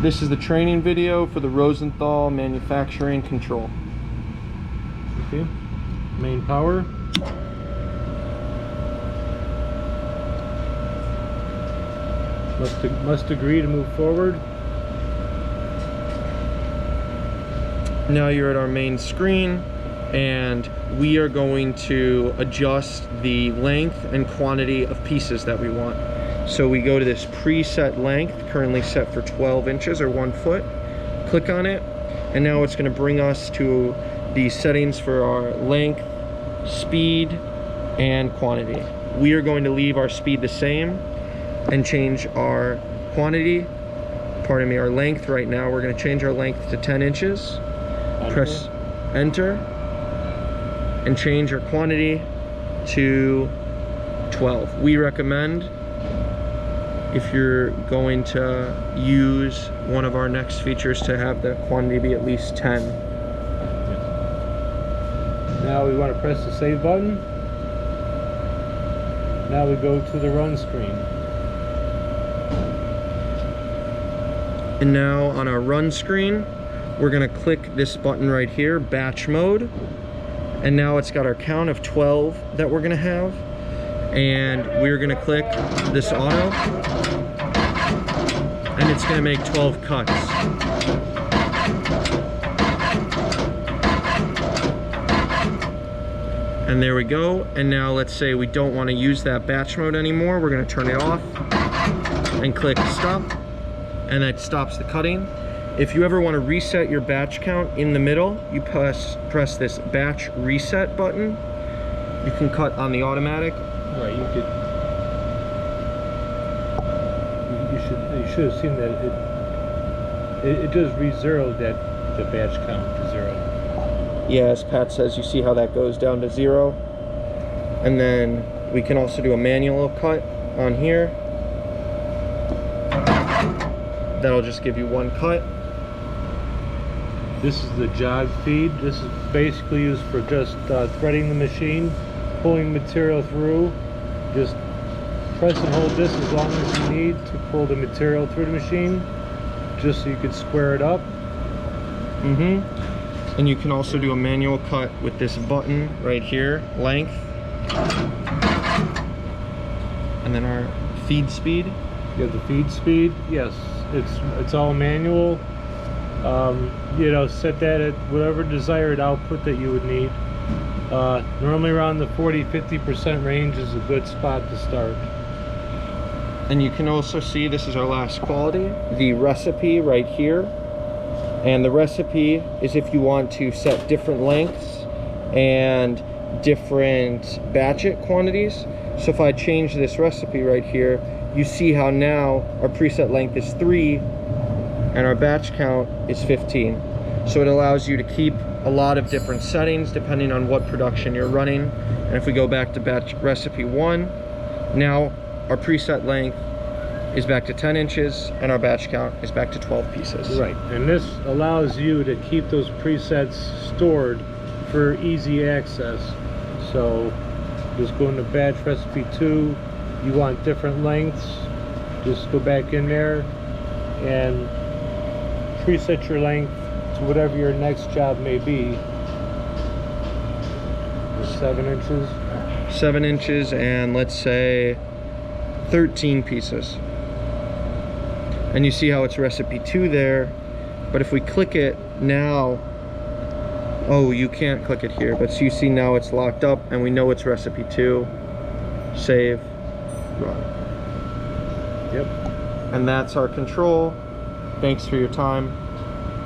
This is the training video for the Rosenthal manufacturing control. Okay, main power. Must agree to move forward. Now you're at our main screen, and we are going to adjust the length and quantity of pieces that we want. So we go to this preset length, currently set for 12 inches or 1 foot. Click on it, and now it's going to bring us to the settings for our length, speed, and quantity. We are going to leave our speed the same and change our quantity, pardon me, our length right now. We're going to change our length to 10 inches. Enter. Press enter and change our quantity to 12. We recommend, if you're going to use one of our next features, to have the quantity be at least 10. Now we want to press the save button. Now we go to the run screen. And now on our run screen, we're going to click this button right here, batch mode. And now it's got our count of 12 that we're going to have. And we're going to click this auto, and it's going to make 12 cuts. And there we go. And now let's say we don't want to use that batch mode anymore. We're going to turn it off and click stop, and that stops the cutting. If you ever want to reset your batch count in the middle, you press this batch reset button. You can cut on the automatic. Right, you could. You should have seen that it does re-zero the batch count to 0. Yeah, as Pat says, you see how that goes down to 0. And then we can also do a manual cut on here. That'll just give you 1 cut. This is the jog feed. This is basically used for just threading the machine, pulling material through. Just press and hold this as long as you need to pull the material through the machine, just so you could square it up. And you can also do a manual cut with this button right here, length. And then our feed speed. You have the feed speed. Yes, it's all manual. You know, set that at whatever desired output that you would need. Normally around the 40–50% range is a good spot to start. And you can also see, this is our last quality, the recipe right here. And the recipe is if you want to set different lengths and different batch quantities. So if I change this recipe right here, you see how now our preset length is 3 and our batch count is 15. So it allows you to keep a lot of different settings depending on what production you're running. And if we go back to batch recipe 1, now our preset length is back to 10 inches and our batch count is back to 12 pieces. Right, and this allows you to keep those presets stored for easy access. So just go into batch recipe 2, you want different lengths, just go back in there and preset your length to whatever your next job may be. 7 inches. 7 inches and let's say 13 pieces. And you see how it's recipe 2 there, but if we click it now, oh, you can't click it here, but so you see now it's locked up and we know it's recipe 2. Save, run. Yep. And that's our control. Thanks for your time.